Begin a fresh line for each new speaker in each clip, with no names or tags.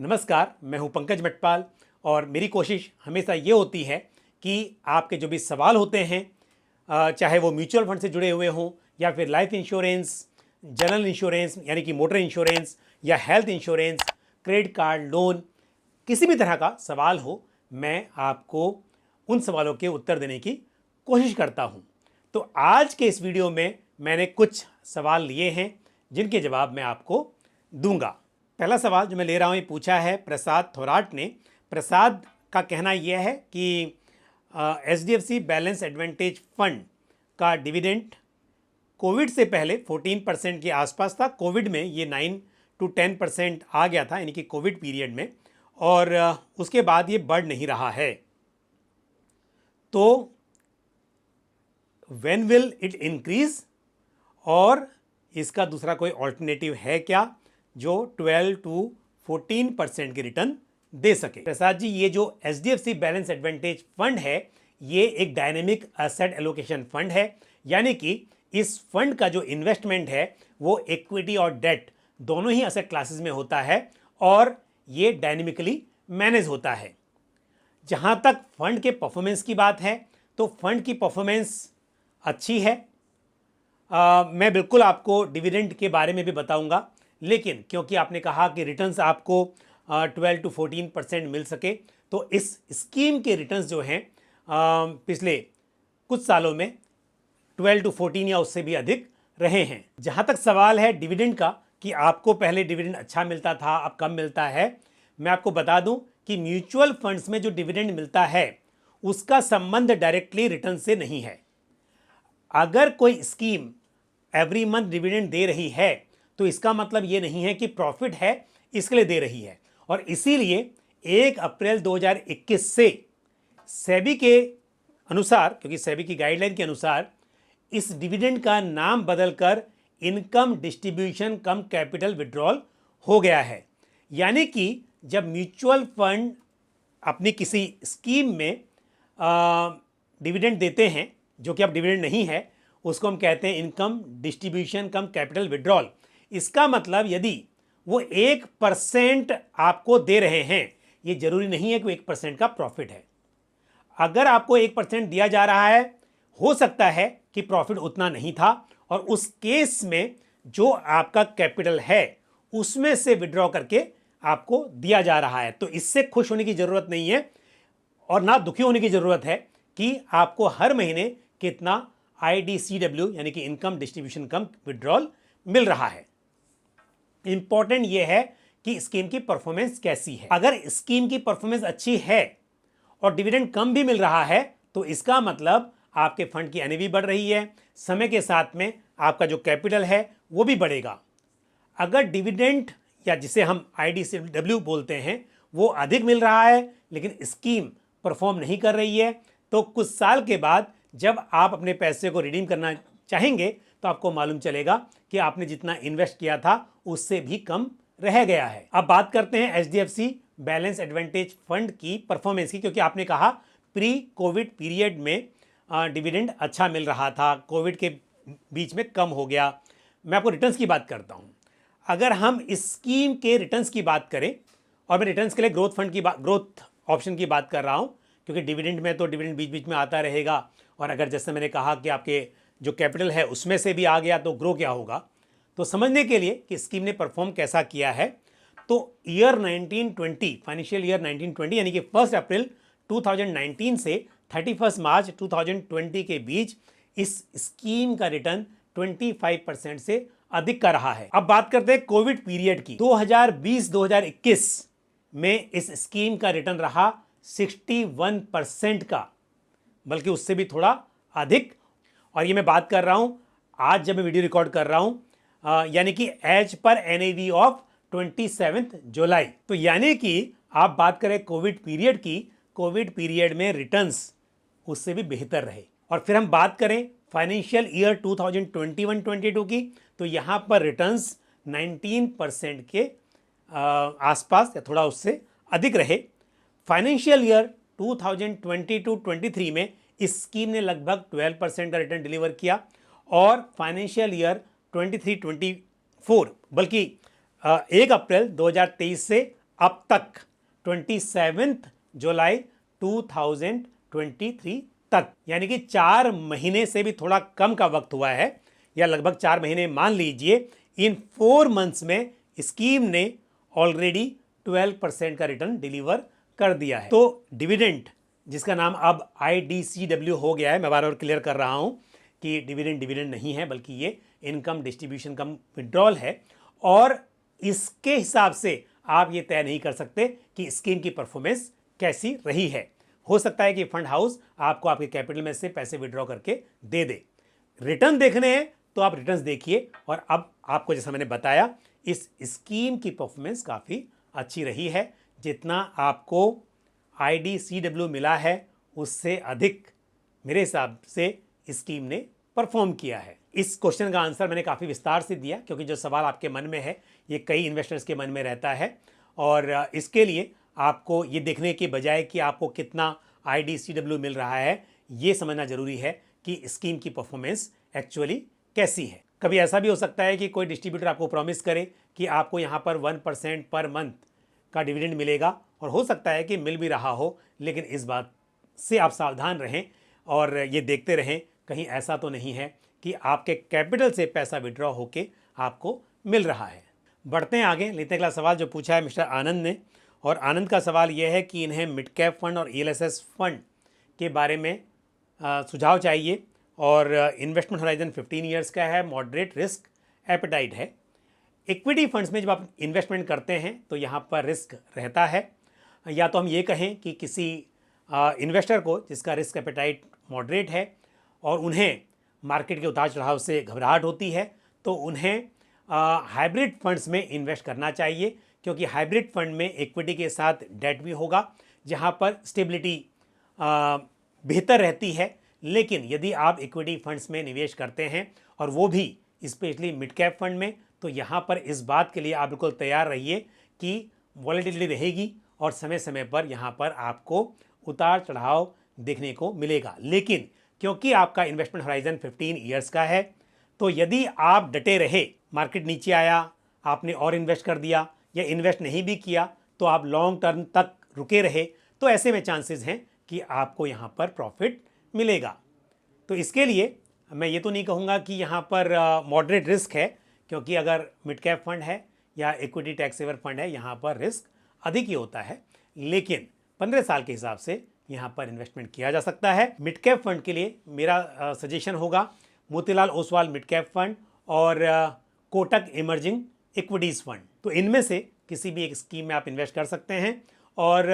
नमस्कार, मैं हूं पंकज मटपाल और मेरी कोशिश हमेशा ये होती है कि आपके जो भी सवाल होते हैं, चाहे वो म्यूचुअल फंड से जुड़े हुए हों या फिर लाइफ इंश्योरेंस, जनरल इंश्योरेंस यानी कि मोटर इंश्योरेंस या health insurance, credit card, loan, किसी भी तरह का सवाल हो, मैं आपको उन सवालों के उत्तर देने की कोशिश करता हूं। तो आज के इस वीडियो में मैंने कुछ सवाल लिए हैं जिनके जवाब मैं आपको दूंगा। पहला सवाल जो मैं ले रहा हूँ ये पूछा है प्रसाद थोराट ने। प्रसाद का कहना यह है कि HDFC बैलेंस एडवांटेज फंड का डिविडेंड कोविड से पहले 14% के आसपास था। कोविड में ये 9 to 10% आ गया था, यानी कि कोविड पीरियड में, और उसके बाद ये बढ़ नहीं रहा है। तो व्हेन विल इट इंक्रीज, और इसका दूसरा कोई ऑल्टरनेटिव है क्या जो 12 to 14% की रिटर्न दे सके। प्रसाद जी, ये जो HDFC बैलेंस एडवांटेज फंड है ये एक डायनेमिक एसेट एलोकेशन फंड है, यानी कि इस फंड का जो इन्वेस्टमेंट है वो इक्विटी और डेट दोनों ही एसेट क्लासेस में होता है और ये डायनेमिकली मैनेज होता है। जहां तक फंड के परफॉर्मेंस की बात है तो फंड की परफॉर्मेंस अच्छी है। मैं बिल्कुल आपको डिविडेंड के बारे में भी बताऊंगा, लेकिन क्योंकि आपने कहा कि रिटर्न्स आपको 12 to 14% मिल सके, तो इस स्कीम के रिटर्न्स जो हैं पिछले कुछ सालों में 12 to 14 या उससे भी अधिक रहे हैं। जहां तक सवाल है डिविडेंड का कि आपको पहले डिविडेंड अच्छा मिलता था, अब कम मिलता है, मैं आपको बता दूं कि म्यूचुअल फंड्स में जो डिविडेंड मिलता है उसका संबंध डायरेक्टली रिटर्न से नहीं है। अगर कोई स्कीम एवरी मंथ डिविडेंड दे रही है तो इसका मतलब ये नहीं है कि प्रॉफिट है इसके लिए दे रही है, और इसीलिए 1 अप्रैल 2021 से सेबी के अनुसार, क्योंकि सेबी की गाइडलाइन के अनुसार इस डिविडेंड का नाम बदलकर इनकम डिस्ट्रीब्यूशन कम कैपिटल विड्रॉल हो गया है। यानी कि जब म्यूचुअल फंड अपनी किसी स्कीम में डिविडेंड देते हैं, जो कि अब डिविडेंड नहीं है, उसको हम कहते हैं इनकम डिस्ट्रीब्यूशन कम कैपिटल विड्रॉल। इसका मतलब यदि वो 1% आपको दे रहे हैं, ये जरूरी नहीं है कि 1% का प्रॉफिट है। अगर आपको 1% दिया जा रहा है, हो सकता है कि प्रॉफिट उतना नहीं था, और उस केस में जो आपका कैपिटल है उसमें से विड्रॉ करके आपको दिया जा रहा है। तो इससे खुश होने की जरूरत नहीं है और ना दुखी होने की जरूरत है कि आपको हर महीने कितना IDCW यानी कि इनकम डिस्ट्रीब्यूशन कम विड्रॉल मिल रहा है। इंपॉर्टेंट यह है कि स्कीम की परफॉर्मेंस कैसी है। अगर स्कीम की परफॉर्मेंस अच्छी है और डिविडेंड कम भी मिल रहा है तो इसका मतलब आपके फंड की NAV बढ़ रही है, समय के साथ में आपका जो कैपिटल है वो भी बढ़ेगा। अगर डिविडेंड या जिसे हम IDCW बोलते हैं वो अधिक मिल रहा है लेकिन स्कीम परफॉर्म नहीं कर रही है, तो कुछ साल के बाद जब आप अपने पैसे को रिडीम करना चाहेंगे तो आपको मालूम चलेगा कि आपने जितना इन्वेस्ट किया था उससे भी कम रह गया है। अब बात करते हैं HDFC बैलेंस एडवांटेज फंड की परफॉर्मेंस की, क्योंकि आपने कहा प्री कोविड पीरियड में डिविडेंड अच्छा मिल रहा था, कोविड के बीच में कम हो गया। मैं आपको रिटर्न्स की बात करता हूं। अगर हम इस स्कीम के रिटर्न्स की बात करें, और मैं रिटर्न्स के लिए ग्रोथ ऑप्शन की बात कर रहा हूं, क्योंकि डिविडेंड में तो डिविडेंड बीच बीच में आता रहेगा, और अगर जैसे मैंने कहा कि आपके जो कैपिटल है उसमें से भी आ गया तो ग्रो क्या होगा। तो समझने के लिए कि स्कीम ने परफॉर्म कैसा किया है, तो ईयर 1920 फाइनेंशियल ईयर 1920 यानी कि 1 अप्रैल 2019 से 31 मार्च 2020 के बीच इस स्कीम का रिटर्न 25% से अधिक का रहा है। अब बात करते हैं कोविड पीरियड की। 2020-2021 में इस स्कीम का रिटर्न रहा 61% का, बल्कि उससे भी थोड़ा अधिक। और ये मैं बात कर रहा हूं आज जब मैं वीडियो रिकॉर्ड कर रहा हूं, यानी कि एज पर NAV ऑफ 27 जुलाई। तो यानी कि आप बात करें कोविड पीरियड की, कोविड पीरियड में रिटर्न्स उससे भी बेहतर रहे। और फिर हम बात करें फाइनेंशियल ईयर 2021-22 की, तो यहां पर रिटर्न्स 19% के आसपास या थोड़ा उससे अधिक रहे। फाइनेंशियल ईयर 2022-23 में इस स्कीम ने लगभग 12% का रिटर्न डिलीवर किया, और फाइनेंशियल ईयर 23-24 बल्कि 1 अप्रैल 2023 से अब तक 27 जुलाई 2023 तक, यानी कि 4 महीने से भी थोड़ा कम का वक्त हुआ है, या लगभग 4 महीने मान लीजिए। इन 4 मंथ्स में स्कीम ने ऑलरेडी 12% का रिटर्न डिलीवर कर दिया है। तो डिविडेंड, जिसका नाम अब IDCW हो गया है, मैं बार बार क्लियर कर रहा हूं कि डिविडेंड नहीं है, बल्कि ये इनकम डिस्ट्रीब्यूशन कम विड्रॉल है, और इसके हिसाब से आप ये तय नहीं कर सकते कि स्कीम की परफॉर्मेंस कैसी रही है। हो सकता है कि फंड हाउस आपको आपके कैपिटल में से पैसे विड्रॉ करके दे दे। रिटर्न देखने हैं तो आप रिटर्न्स देखिए, और अब आपको जैसा मैंने बताया, इस स्कीम की परफॉर्मेंस काफ़ी अच्छी रही है। जितना आपको IDCW मिला है उससे अधिक मेरे हिसाब से स्कीम ने परफॉर्म किया है। इस क्वेश्चन का आंसर मैंने काफ़ी विस्तार से दिया, क्योंकि जो सवाल आपके मन में है ये कई इन्वेस्टर्स के मन में रहता है, और इसके लिए आपको ये देखने के बजाय कि आपको कितना IDCW मिल रहा है, ये समझना जरूरी है कि स्कीम की परफॉर्मेंस एक्चुअली कैसी है। कभी ऐसा भी हो सकता है कि कोई डिस्ट्रीब्यूटर आपको प्रॉमिस करे कि आपको यहाँ पर 1% पर मंथ का डिविडेंड मिलेगा, और हो सकता है कि मिल भी रहा हो, लेकिन इस बात से आप सावधान रहें और ये देखते रहें कहीं ऐसा तो नहीं है कि आपके कैपिटल से पैसा विड्रॉ होके आपको मिल रहा है। बढ़ते हैं आगे, लेते हैं अगला सवाल जो पूछा है मिस्टर आनंद ने, और आनंद का सवाल यह है कि इन्हें मिड कैप फंड और ELSS फंड के बारे में सुझाव चाहिए, और इन्वेस्टमेंट होराइजन 15 ईयर्स का है, मॉडरेट रिस्क एपेटाइट है। इक्विटी फंड्स में जब आप इन्वेस्टमेंट करते हैं तो यहाँ पर रिस्क रहता है, या तो हम ये कहें कि किसी इन्वेस्टर को जिसका रिस्क एपेटाइट मॉडरेट है और उन्हें मार्केट के उतार चढ़ाव से घबराहट होती है, तो उन्हें हाइब्रिड फंड्स में इन्वेस्ट करना चाहिए, क्योंकि हाइब्रिड फंड में इक्विटी के साथ डेट भी होगा, जहाँ पर स्टेबिलिटी बेहतर रहती है। लेकिन यदि आप इक्विटी फंड्स में निवेश करते हैं, और वो भी स्पेशली मिड कैप फंड में, तो यहाँ पर इस बात के लिए आप बिल्कुल तैयार रहिए कि वॉलेटिलिटी रहेगी, और समय समय पर यहाँ पर आपको उतार चढ़ाव देखने को मिलेगा। लेकिन क्योंकि आपका इन्वेस्टमेंट होराइजन 15 ईयर्स का है, तो यदि आप डटे रहे, मार्केट नीचे आया आपने और इन्वेस्ट कर दिया, या इन्वेस्ट नहीं भी किया तो आप लॉन्ग टर्म तक रुके रहे, तो ऐसे में चांसेस हैं कि आपको यहाँ पर प्रॉफिट मिलेगा। तो इसके लिए मैं ये तो नहीं कहूँगा कि यहाँ पर मॉडरेट रिस्क है, क्योंकि अगर मिड कैप फंड है या इक्विटी टैक्स सेवर फंड है, यहाँ पर रिस्क अधिक ही होता है, लेकिन 15 साल के हिसाब से यहाँ पर इन्वेस्टमेंट किया जा सकता है। मिड कैप फंड के लिए मेरा सजेशन होगा Motilal Oswal mid cap fund और कोटक इमर्जिंग इक्विटीज़ फंड। तो इनमें से किसी भी एक स्कीम में आप इन्वेस्ट कर सकते हैं। और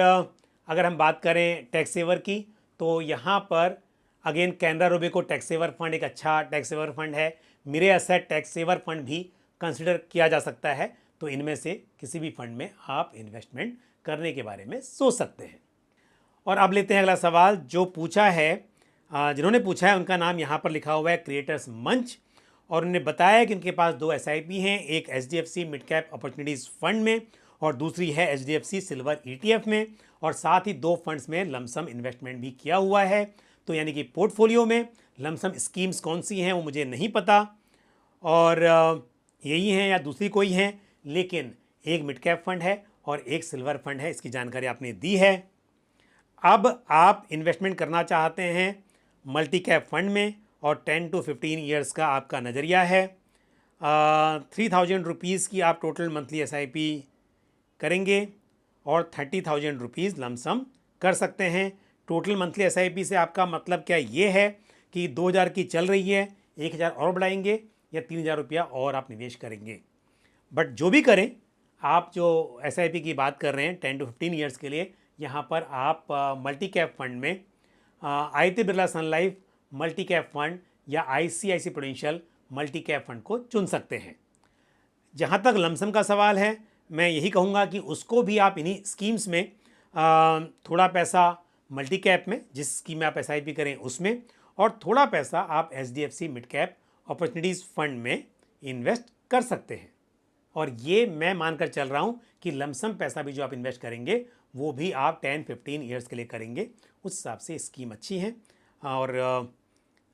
अगर हम बात करें टैक्स सेवर की, तो यहाँ पर again Canara Robeco tax saver fund एक अच्छा टैक्स सेवर फंड है। Mirae asset tax saver fund भी कंसिडर किया जा सकता है। तो इनमें से किसी भी फंड में आप इन्वेस्टमेंट करने के बारे में सोच सकते हैं। और अब लेते हैं अगला सवाल जो पूछा है, जिन्होंने पूछा है उनका नाम यहाँ पर लिखा हुआ है क्रिएटर्स मंच, और उन्होंने बताया कि उनके पास 2 SIP हैं, एक HDFC mid cap opportunities fund में और दूसरी है HDFC सिल्वर ETF में, और साथ ही 2 फंड्स में लमसम इन्वेस्टमेंट भी किया हुआ है। तो यानी कि पोर्टफोलियो में लमसम स्कीम्स कौन सी हैं वो मुझे नहीं पता, और यही हैं या दूसरी कोई हैं, लेकिन एक मिड कैप फंड है और एक सिल्वर फंड है, इसकी जानकारी आपने दी है। अब आप इन्वेस्टमेंट करना चाहते हैं मल्टी कैप फंड में, और 10 to 15 ईयर्स का आपका नज़रिया है। 3000 रुपीज़ की आप टोटल मंथली SIP करेंगे और 30,000 रुपीज़ लमसम कर सकते हैं। टोटल मंथली SIP से आपका मतलब क्या ये है कि 2000 की चल रही है, 1000 और बढ़ाएंगे या 3000 रुपया और आप निवेश करेंगे। बट जो भी करें, आप जो SIP की बात कर रहे हैं 10 to 15 ईयर्स के लिए, यहाँ पर आप मल्टी कैप फंड में आदित्य बिरला सन लाइफ मल्टी कैप फंड या ICICI prudential multi cap fund को चुन सकते हैं। जहाँ तक लमसम का सवाल है, मैं यही कहूँगा कि उसको भी आप इन्हीं स्कीम्स में थोड़ा पैसा मल्टी कैप में, जिस स्कीम में आप SIP करें उसमें, और थोड़ा पैसा आप HDFC mid cap opportunities fund में इन्वेस्ट कर सकते हैं। और ये मैं मानकर चल रहा हूँ कि लमसम पैसा भी जो आप इन्वेस्ट करेंगे वो भी आप 10-15 ईयर्स के लिए करेंगे, उस हिसाब से स्कीम अच्छी है। और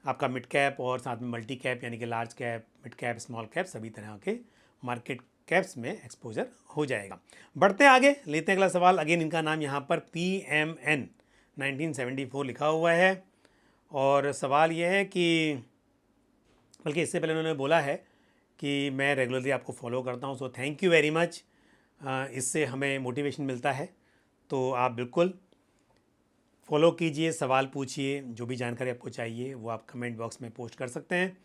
आपका मिड कैप और साथ में मल्टी कैप यानी कि large cap, mid cap, small cap सभी तरह के मार्केट कैप्स में एक्सपोजर हो जाएगा। बढ़ते हैं आगे, लेते हैं अगला सवाल। अगेन इनका नाम यहाँ पर PMN 1974 लिखा हुआ है और सवाल यह है कि, बल्कि इससे पहले उन्होंने बोला है कि मैं रेगुलरली आपको फॉलो करता हूँ, so thank you very much. इससे हमें मोटिवेशन मिलता है, तो आप बिल्कुल फॉलो कीजिए, सवाल पूछिए, जो भी जानकारी आपको चाहिए वो आप कमेंट बॉक्स में पोस्ट कर सकते हैं।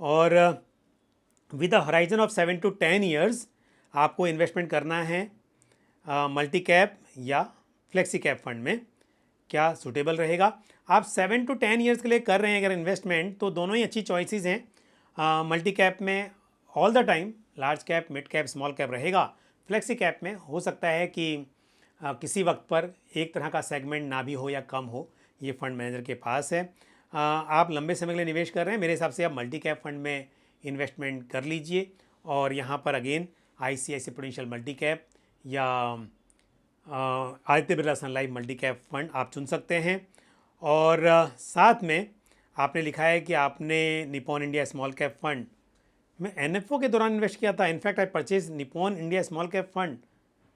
और with the horizon of 7 to 10 years आपको इन्वेस्टमेंट करना है मल्टी कैप या फ्लेक्सी कैप फंड में। क्या सूटेबल रहेगा? आप 7 to 10 ईयर्स के लिए कर रहे हैं अगर इन्वेस्टमेंट, तो दोनों ही अच्छी चॉइसेस हैं। मल्टी कैप में all the time large cap, mid cap, small cap रहेगा। फ्लेक्सी कैप में हो सकता है कि किसी वक्त पर एक तरह का सेगमेंट ना भी हो या कम हो, ये फंड मैनेजर के पास है। आप लंबे समय के लिए निवेश कर रहे हैं, मेरे हिसाब से आप मल्टी कैप फंड में इन्वेस्टमेंट कर लीजिए। और यहाँ पर again ICICI prudential multi cap या आदित्य बिरला सन लाइफ मल्टी कैप फंड आप चुन सकते हैं। और साथ में आपने लिखा है कि आपने Nippon India small cap fund में NFO के दौरान इन्वेस्ट किया था। In fact I purchase Nippon India small cap fund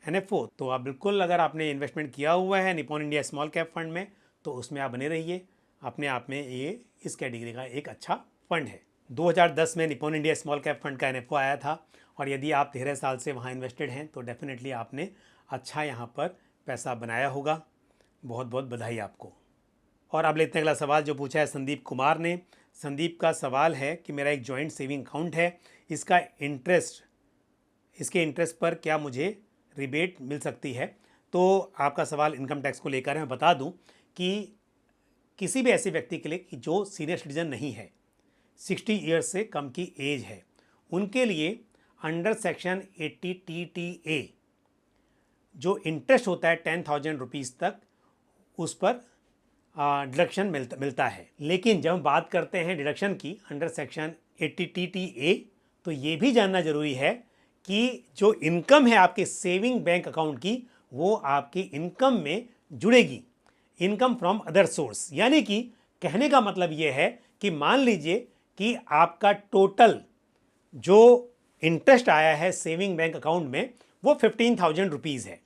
NFO। तो आप बिल्कुल, अगर आपने इन्वेस्टमेंट किया हुआ है Nippon India small cap fund में, तो उसमें आप बने रहिए। अपने आप में ये इस कैटेगरी का एक अच्छा फंड है। 2010 में Nippon India small cap fund का NFO आया था और यदि आप 13 साल से वहाँ इन्वेस्टेड हैं तो डेफिनेटली आपने अच्छा यहाँ पर पैसा बनाया होगा। बहुत बहुत बधाई आपको। और अब लेते हैं अगला सवाल जो पूछा है संदीप कुमार ने। संदीप का सवाल है कि मेरा एक जॉइंट सेविंग अकाउंट है, इसके इंटरेस्ट पर क्या मुझे रिबेट मिल सकती है? तो आपका सवाल इनकम टैक्स को लेकर है। मैं बता दूं कि किसी भी ऐसे व्यक्ति के लिए कि जो सीनियर सिटीजन नहीं है, 60 ईयर्स से कम की एज है, उनके लिए अंडर सेक्शन 80 TTA जो इंटरेस्ट होता है 10,000 रुपीज़ तक, उस पर डिडक्शन मिलता है। लेकिन जब हम बात करते हैं डिडक्शन की अंडर सेक्शन 80 TTA, तो ये भी जानना जरूरी है कि जो इनकम है आपके सेविंग बैंक अकाउंट की, वो आपकी इनकम में जुड़ेगी, इनकम फ्रॉम अदर सोर्स। यानी कि कहने का मतलब ये है कि मान लीजिए कि आपका टोटल जो इंटरेस्ट आया है सेविंग बैंक अकाउंट में वो 15,000 रुपीज़ है,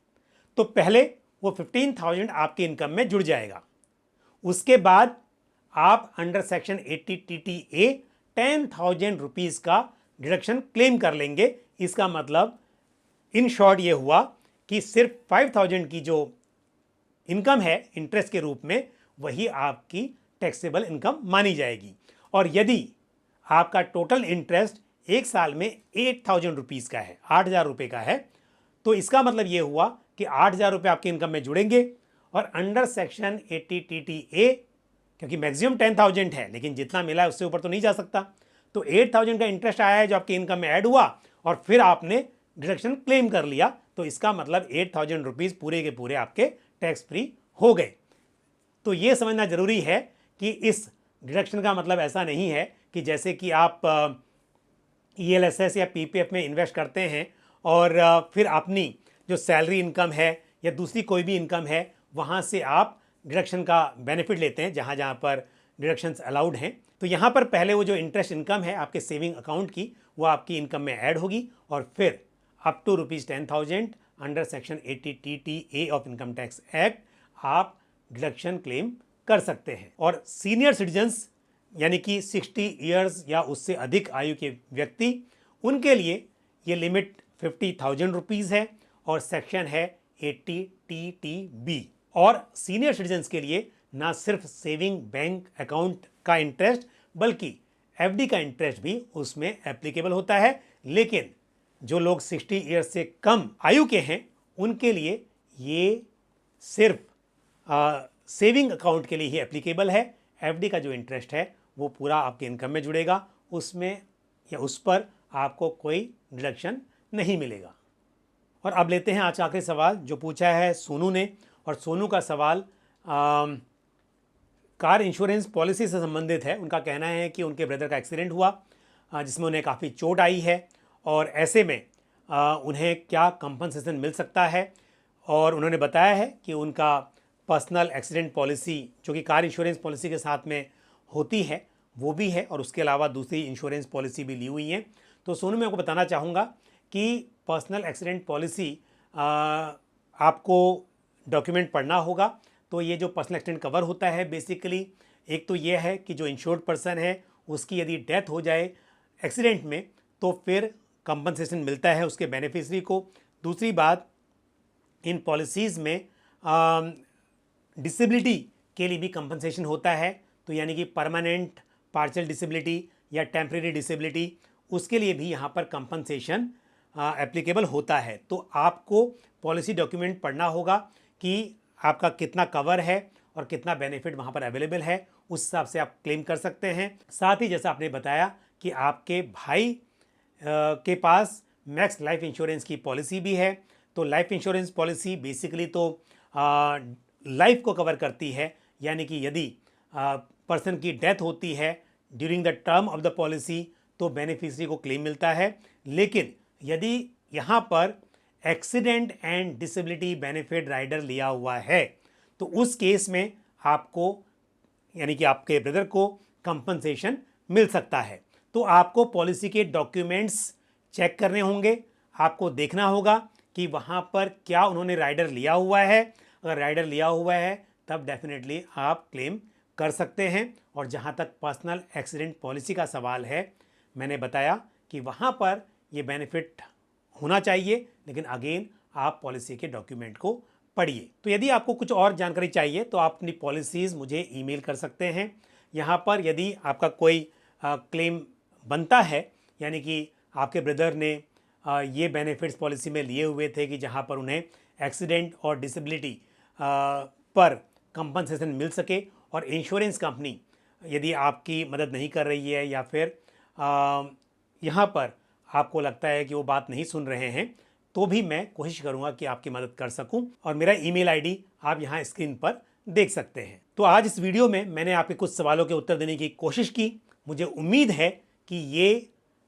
तो पहले वो 15,000 आपकी इनकम में जुड़ जाएगा। उसके बाद आप अंडर सेक्शन 80 TTA 10,000 रुपीज़ का डिडक्शन क्लेम कर लेंगे। इसका मतलब इन शॉर्ट ये हुआ कि सिर्फ 5,000 की जो इनकम है इंटरेस्ट के रूप में, वही आपकी टैक्सेबल इनकम मानी जाएगी। और यदि आपका टोटल इंटरेस्ट एक साल में 8,000 रुपीज़ का है, 8,000 रुपये का है, तो इसका मतलब ये हुआ कि 8,000 रुपये आपकी इनकम में जुड़ेंगे और अंडर सेक्शन 80 TTA, क्योंकि मैक्सिमम 10,000 है लेकिन जितना मिला है उससे ऊपर तो नहीं जा सकता, तो 8,000 का इंटरेस्ट आया है जो आपकी इनकम में ऐड हुआ और फिर आपने डिडक्शन क्लेम कर लिया, तो इसका मतलब 8,000 रुपीज़ पूरे के पूरे आपके टैक्स फ्री हो गए। तो ये समझना जरूरी है कि इस डिडक्शन का मतलब ऐसा नहीं है कि जैसे कि आप ELSS या PPF में इन्वेस्ट करते हैं और फिर अपनी जो सैलरी इनकम है या दूसरी कोई भी इनकम है वहाँ से आप डिडक्शन का बेनिफिट लेते हैं जहाँ जहाँ पर डिडक्शंस अलाउड हैं। तो यहाँ पर पहले वो जो इंटरेस्ट इनकम है आपके सेविंग अकाउंट की, वो आपकी इनकम में ऐड होगी और फिर up to ₹10,000 under section 80 TTA of income tax act आप डिडक्शन क्लेम कर सकते हैं। और सीनियर सिटीजन्स यानी कि 60 ईयर्स या उससे अधिक आयु के व्यक्ति, उनके लिए ये लिमिट 50,000 रुपीज़ है और सेक्शन है 80 TTB। और सीनियर सिटीजन्स के लिए ना सिर्फ सेविंग बैंक अकाउंट का इंटरेस्ट बल्कि FD का इंटरेस्ट भी उसमें एप्लीकेबल होता है। लेकिन जो लोग 60 ईयर्स से कम आयु के हैं उनके लिए ये सिर्फ सेविंग अकाउंट के लिए ही एप्लीकेबल है। FD का जो इंटरेस्ट है वो पूरा आपके इनकम में जुड़ेगा, उसमें या उस पर आपको कोई डिडक्शन नहीं मिलेगा। और अब लेते हैं आज आखिरी सवाल जो पूछा है सोनू ने। और सोनू का सवाल कार इंश्योरेंस पॉलिसी से संबंधित है। उनका कहना है कि उनके ब्रदर का एक्सीडेंट हुआ जिसमें उन्हें काफ़ी चोट आई है और ऐसे में उन्हें क्या कंपनसेशन मिल सकता है। और उन्होंने बताया है कि उनका पर्सनल एक्सीडेंट पॉलिसी जो कि कार इंश्योरेंस पॉलिसी के साथ में होती है वो भी है और उसके अलावा दूसरी इंश्योरेंस पॉलिसी भी ली हुई है। तो सोनू मैं आपको बताना चाहूँगा कि पर्सनल एक्सीडेंट पॉलिसी आपको डॉक्यूमेंट पढ़ना होगा। तो ये जो पर्सनल एक्सीडेंट कवर होता है बेसिकली, एक तो ये है कि जो इंश्योर्ड पर्सन है उसकी यदि डेथ हो जाए एक्सीडेंट में तो फिर कंपनसेशन मिलता है उसके बेनिफिशरी को। दूसरी बात, इन पॉलिसीज़ में डिसेबिलिटी के लिए भी कंपनसेशन होता है। तो यानी कि परमानेंट पार्शियल डिसेबिलिटी या टेम्परेरी डिसेबिलिटी, उसके लिए भी यहाँ पर कंपनसेशन एप्लीकेबल होता है। तो आपको पॉलिसी डॉक्यूमेंट पढ़ना होगा कि आपका कितना कवर है और कितना बेनिफिट वहाँ पर अवेलेबल है, उस हिसाब से आप क्लेम कर सकते हैं। साथ ही जैसा आपने बताया कि आपके भाई के पास मैक्स लाइफ इंश्योरेंस की पॉलिसी भी है। तो लाइफ इंश्योरेंस पॉलिसी बेसिकली तो लाइफ को कवर करती है, यानी कि यदि पर्सन की डेथ होती है during the term of the policy तो बेनिफिशरी को क्लेम मिलता है। लेकिन यदि यहाँ पर accident and disability benefit rider लिया हुआ है तो उस केस में आपको, यानी कि आपके ब्रदर को कंपनसेशन मिल सकता है। तो आपको पॉलिसी के डॉक्यूमेंट्स चेक करने होंगे, आपको देखना होगा कि वहाँ पर क्या उन्होंने राइडर लिया हुआ है। अगर राइडर लिया हुआ है तब डेफिनेटली आप क्लेम कर सकते हैं। और जहाँ तक पर्सनल एक्सीडेंट पॉलिसी का सवाल है, मैंने बताया कि वहाँ पर ये बेनिफिट होना चाहिए, लेकिन अगेन आप पॉलिसी के डॉक्यूमेंट को पढ़िए। तो यदि आपको कुछ और जानकारी चाहिए तो आप अपनी पॉलिसीज़ मुझे ईमेल कर सकते हैं। यहाँ पर यदि आपका कोई क्लेम बनता है, यानी कि आपके ब्रदर ने ये बेनिफिट्स पॉलिसी में लिए हुए थे कि जहाँ पर उन्हें एक्सीडेंट और डिसेबिलिटी पर कंपनसेशन मिल सके और इंश्योरेंस कंपनी यदि आपकी मदद नहीं कर रही है या फिर यहाँ पर आपको लगता है कि वो बात नहीं सुन रहे हैं, तो भी मैं कोशिश करूँगा कि आपकी मदद कर सकूँ। और मेरा ईमेल आईडी आप यहाँ स्क्रीन पर देख सकते हैं। तो आज इस वीडियो में मैंने आपके कुछ सवालों के उत्तर देने की कोशिश की। मुझे उम्मीद है कि ये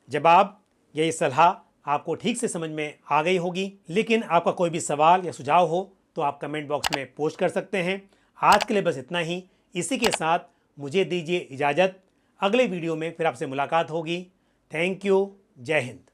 जवाब या ये सलाह आपको ठीक से समझ में आ गई होगी। लेकिन आपका कोई भी सवाल या सुझाव हो तो आप कमेंट बॉक्स में पोस्ट कर सकते हैं। आज के लिए बस इतना ही। इसी के साथ मुझे दीजिए इजाज़त। अगले वीडियो में फिर आपसे मुलाकात होगी। Thank you. जय हिंद।